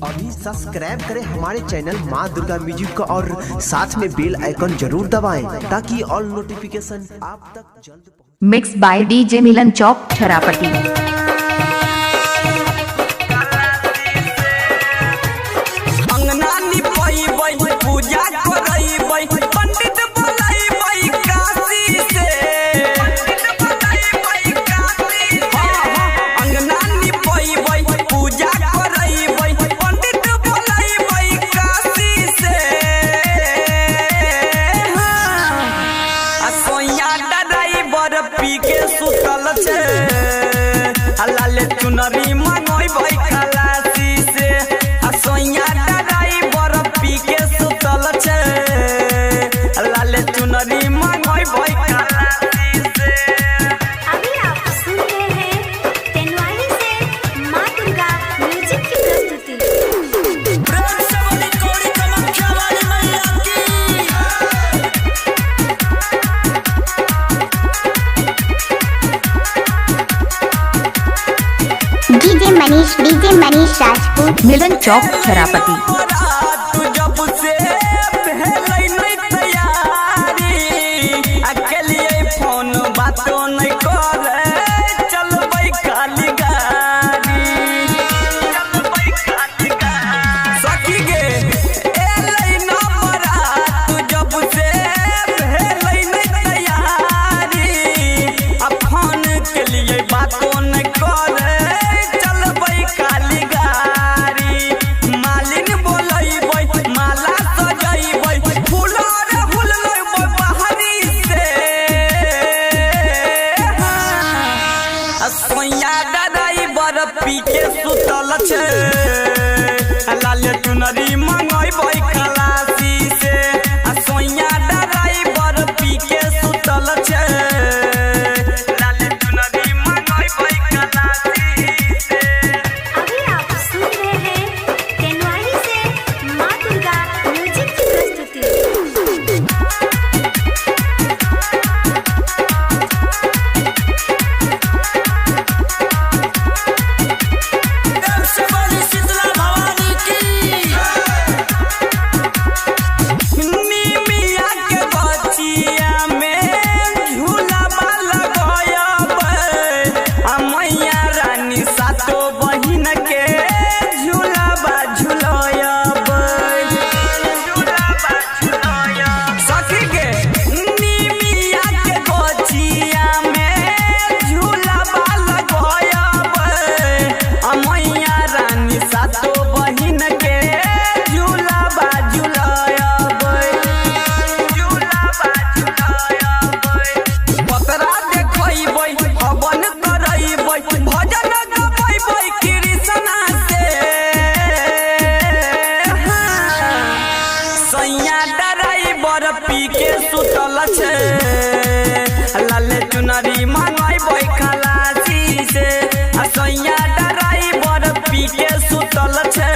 अभी सब्सक्राइब करें हमारे चैनल माँ दुर्गा म्यूजिक को और साथ में बेल आइकन जरूर दबाएं ताकि ऑल नोटिफिकेशन आप तक जल्द मिक्स बाय डीजे मिलन चौक छरापटी। लाले चुनरी मंगोई भाई खलासी से सोइया डराई बर्फी के सुतल छे लाले चुनरी मंगोई भाई खलासी से। अभी आप सुन रहे हैं तेनवाली से माँ दुर्गा म्यूजिक की प्रस्तुति। डीजे मनीष राजपूत मिलन चौक छरापती। बर्फी के सुतल छे लाले चुनरी मंगोई भाई खलासी से सोइया डराई बर्फी के सुतल छे लाले चुनरी मंगोई भाई खलासी से। अभी आप सुन रहे हैं तेनवाली से माँ दुर्गा म्यूजिक की प्रस्तुति। बर्फी के सुतल छे लाले चुनरी मंगोई भाई खलासी से सोइया डराई बर्फी के सुतल छे